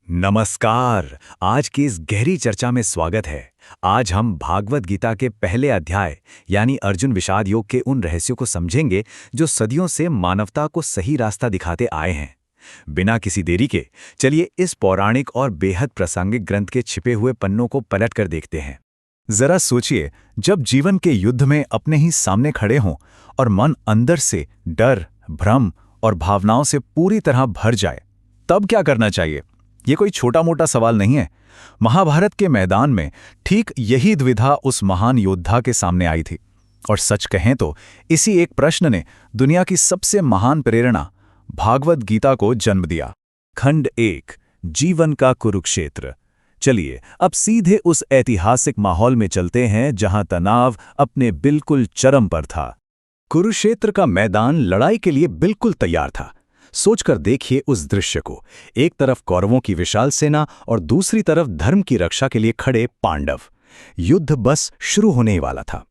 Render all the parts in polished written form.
नमस्कार। आज की इस गहरी चर्चा में स्वागत है। आज हम भागवत गीता के पहले अध्याय यानी अर्जुन विषाद योग के उन रहस्यों को समझेंगे जो सदियों से मानवता को सही रास्ता दिखाते आए हैं। बिना किसी देरी के चलिए इस पौराणिक और बेहद प्रासंगिक ग्रंथ के छिपे हुए पन्नों को पलटकर देखते हैं। जरा सोचिए, जब जीवन के युद्ध में अपने ही सामने खड़े हों और मन अंदर से डर, भ्रम और भावनाओं से पूरी तरह भर जाए, तब क्या करना चाहिए? ये कोई छोटा मोटा सवाल नहीं है। महाभारत के मैदान में ठीक यही द्विधा उस महान योद्धा के सामने आई थी। और सच कहें तो इसी एक प्रश्न ने दुनिया की सबसे महान प्रेरणा भागवत गीता को जन्म दिया। खंड 1, जीवन का कुरुक्षेत्र। चलिए अब सीधे उस ऐतिहासिक माहौल में चलते हैं जहां तनाव अपने बिल्कुल चरम पर था। कुरुक्षेत्र का मैदान लड़ाई के लिए बिल्कुल तैयार था। सोचकर देखिए उस दृश्य को। एक तरफ कौरवों की विशाल सेना और दूसरी तरफ धर्म की रक्षा के लिए खड़े पांडव। युद्ध बस शुरू होने ही वाला था।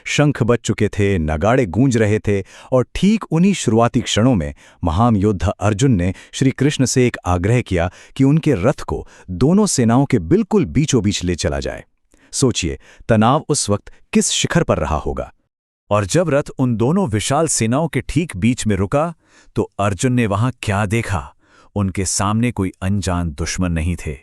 शंख बज चुके थे, नगाड़े गूंज रहे थे और ठीक उन्हीं शुरुआती क्षणों में महान योद्धा अर्जुन ने श्री कृष्ण से एक आग्रह किया कि उनके रथ को दोनों सेनाओं के बिल्कुल बीचों बीच ले चला जाए। सोचिए, तनाव उस वक्त किस शिखर पर रहा होगा। और जब रथ उन दोनों विशाल सेनाओं के ठीक बीच में रुका तो अर्जुन ने वहां क्या देखा? उनके सामने कोई अनजान दुश्मन नहीं थे।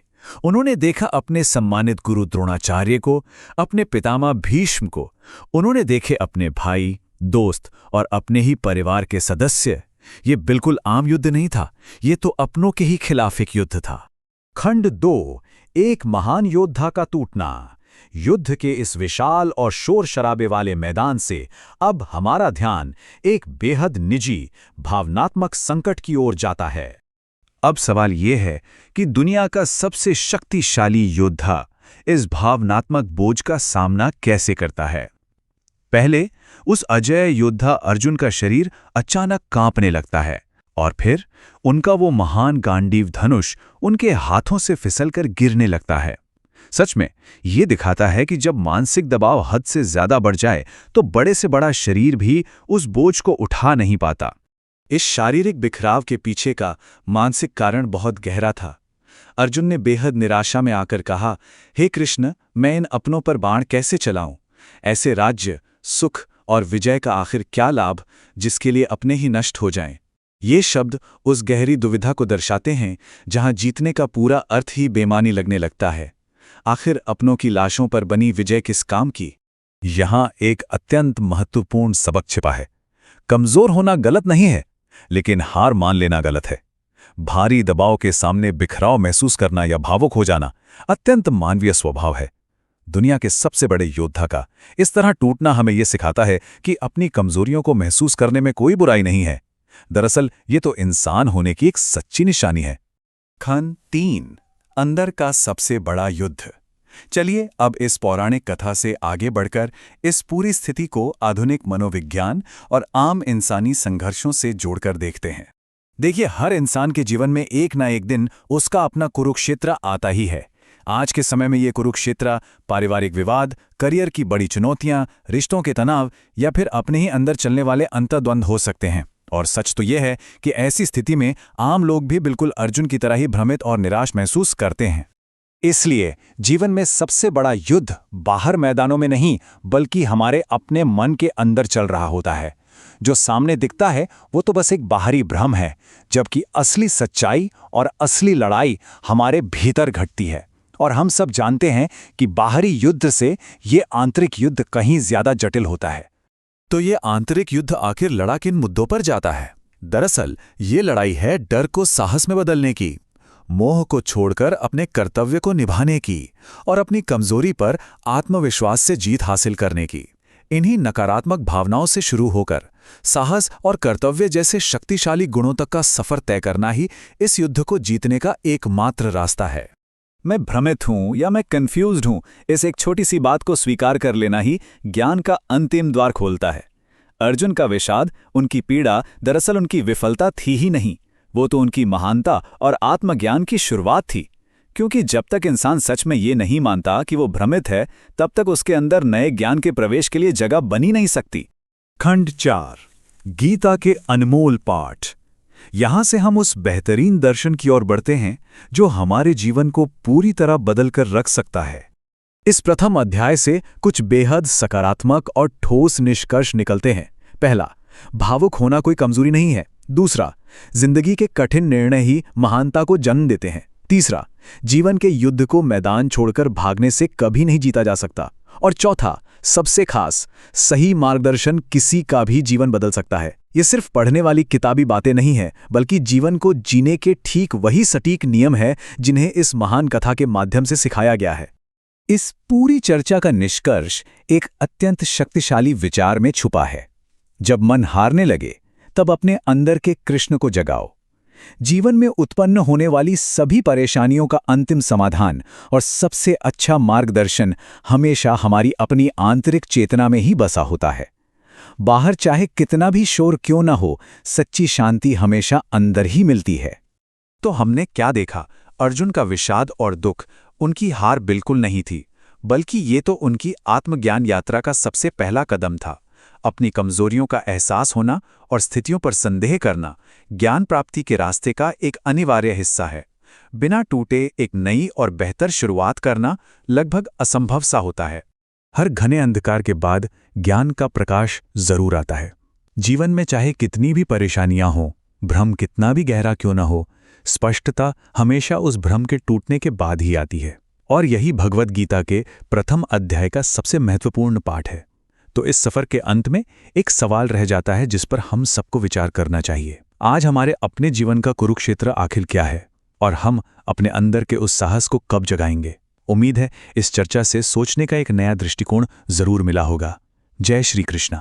उन्होंने देखा अपने सम्मानित गुरु द्रोणाचार्य को, अपने पितामह भीष्म को। उन्होंने देखे अपने भाई, दोस्त और अपने ही परिवार के सदस्य। ये बिल्कुल आम युद्ध नहीं था, ये तो अपनों के ही खिलाफ एक युद्ध था। खंड 2, एक महान योद्धा का टूटना। युद्ध के इस विशाल और शोर शराबे वाले मैदान से अब हमारा ध्यान एक बेहद निजी, भावनात्मक संकट की ओर जाता है। अब सवाल यह है कि दुनिया का सबसे शक्तिशाली योद्धा इस भावनात्मक बोझ का सामना कैसे करता है। पहले उस अजेय योद्धा अर्जुन का शरीर अचानक कांपने लगता है और फिर उनका वो महान गांडीव धनुष उनके हाथों से फिसलकर गिरने लगता है। सच में ये दिखाता है कि जब मानसिक दबाव हद से ज्यादा बढ़ जाए तो बड़े से बड़ा शरीर भी उस बोझ को उठा नहीं पाता। इस शारीरिक बिखराव के पीछे का मानसिक कारण बहुत गहरा था। अर्जुन ने बेहद निराशा में आकर कहा, हे कृष्ण, मैं इन अपनों पर बाण कैसे चलाऊं? ऐसे राज्य, सुख और विजय का आखिर क्या लाभ जिसके लिए अपने ही नष्ट हो जाएं? ये शब्द उस गहरी दुविधा को दर्शाते हैं जहां जीतने का पूरा अर्थ ही बेमानी लगने लगता है। आखिर अपनों की लाशों पर बनी विजय किस काम की? यहां एक अत्यंत महत्वपूर्ण सबक छिपा है। कमजोर होना गलत नहीं है, लेकिन हार मान लेना गलत है। भारी दबाव के सामने बिखराव महसूस करना या भावुक हो जाना अत्यंत मानवीय स्वभाव है। दुनिया के सबसे बड़े योद्धा का इस तरह टूटना हमें यह सिखाता है कि अपनी कमजोरियों को महसूस करने में कोई बुराई नहीं है। दरअसल ये तो इंसान होने की एक सच्ची निशानी है। खंड 3, अंदर का सबसे बड़ा युद्ध। चलिए अब इस पौराणिक कथा से आगे बढ़कर इस पूरी स्थिति को आधुनिक मनोविज्ञान और आम इंसानी संघर्षों से जोड़कर देखते हैं। देखिए, हर इंसान के जीवन में एक ना एक दिन उसका अपना कुरुक्षेत्र आता ही है। आज के समय में ये कुरुक्षेत्र पारिवारिक विवाद, करियर की बड़ी चुनौतियां, रिश्तों के तनाव या फिर अपने ही अंदर चलने वाले अंतर्द्वंद हो सकते हैं। और सच तो यह है कि ऐसी स्थिति में आम लोग भी बिल्कुल अर्जुन की तरह ही भ्रमित और निराश महसूस करते हैं। इसलिए जीवन में सबसे बड़ा युद्ध बाहर मैदानों में नहीं, बल्कि हमारे अपने मन के अंदर चल रहा होता है। जो सामने दिखता है वो तो बस एक बाहरी भ्रम है, जबकि असली सच्चाई और असली लड़ाई हमारे भीतर घटती है। और हम सब जानते हैं कि बाहरी युद्ध से ये आंतरिक युद्ध कहीं ज्यादा जटिल होता है। तो ये आंतरिक युद्ध आखिर लड़ा किन मुद्दों पर जाता है? दरअसल ये लड़ाई है डर को साहस में बदलने की, मोह को छोड़कर अपने कर्तव्य को निभाने की और अपनी कमजोरी पर आत्मविश्वास से जीत हासिल करने की। इन्हीं नकारात्मक भावनाओं से शुरू होकर साहस और कर्तव्य जैसे शक्तिशाली गुणों तक का सफर तय करना ही इस युद्ध को जीतने का एकमात्र रास्ता है। मैं भ्रमित हूं या मैं कंफ्यूज्ड हूं, इस एक छोटी सी बात को स्वीकार कर लेना ही ज्ञान का अंतिम द्वार खोलता है। अर्जुन का विषाद, उनकी पीड़ा दरअसल उनकी विफलता थी ही नहीं, वो तो उनकी महानता और आत्मज्ञान की शुरुआत थी। क्योंकि जब तक इंसान सच में ये नहीं मानता कि वो भ्रमित है, तब तक उसके अंदर नए ज्ञान के प्रवेश के लिए जगह बनी नहीं सकती। खंड 4, गीता के अनमोल पाठ। यहां से हम उस बेहतरीन दर्शन की ओर बढ़ते हैं जो हमारे जीवन को पूरी तरह बदल कर रख सकता है। इस प्रथम अध्याय से कुछ बेहद सकारात्मक और ठोस निष्कर्ष निकलते हैं। पहला, भावुक होना कोई कमजोरी नहीं है। दूसरा, जिंदगी के कठिन निर्णय ही महानता को जन्म देते हैं। तीसरा, जीवन के युद्ध को मैदान छोड़कर भागने से कभी नहीं जीता जा सकता। और चौथा, सबसे खास, सही मार्गदर्शन किसी का भी जीवन बदल सकता है। ये सिर्फ पढ़ने वाली किताबी बातें नहीं हैं, बल्कि जीवन को जीने के ठीक वही सटीक नियम हैं जिन्हें इस महान कथा के माध्यम से सिखाया गया है। इस पूरी चर्चा का निष्कर्ष एक अत्यंत शक्तिशाली विचार में छुपा है। जब मन हारने लगे, तब अपने अंदर के कृष्ण को जगाओ। जीवन में उत्पन्न होने वाली सभी परेशानियों का अंतिम समाधान और सबसे अच्छा मार्गदर्शन हमेशा हमारी अपनी आंतरिक चेतना में ही बसा होता है। बाहर चाहे कितना भी शोर क्यों न हो, सच्ची शांति हमेशा अंदर ही मिलती है। तो हमने क्या देखा? अर्जुन का विषाद और दुख उनकी हार बिल्कुल नहीं थी, बल्कि ये तो उनकी आत्मज्ञान यात्रा का सबसे पहला कदम था। अपनी कमजोरियों का एहसास होना और स्थितियों पर संदेह करना ज्ञान प्राप्ति के रास्ते का एक अनिवार्य हिस्सा है। बिना टूटे एक नई और बेहतर शुरुआत करना लगभग असंभव सा होता है। हर घने अंधकार के बाद ज्ञान का प्रकाश जरूर आता है। जीवन में चाहे कितनी भी परेशानियां हों, भ्रम कितना भी गहरा क्यों न हो, स्पष्टता हमेशा उस भ्रम के टूटने के बाद ही आती है। और यही भगवद गीता के प्रथम अध्याय का सबसे महत्वपूर्ण पाठ है। तो इस सफर के अंत में एक सवाल रह जाता है जिस पर हम सबको विचार करना चाहिए। आज हमारे अपने जीवन का कुरुक्षेत्र आखिर क्या है, और हम अपने अंदर के उस साहस को कब जगाएंगे? उम्मीद है इस चर्चा से सोचने का एक नया दृष्टिकोण जरूर मिला होगा। जय श्री कृष्ण।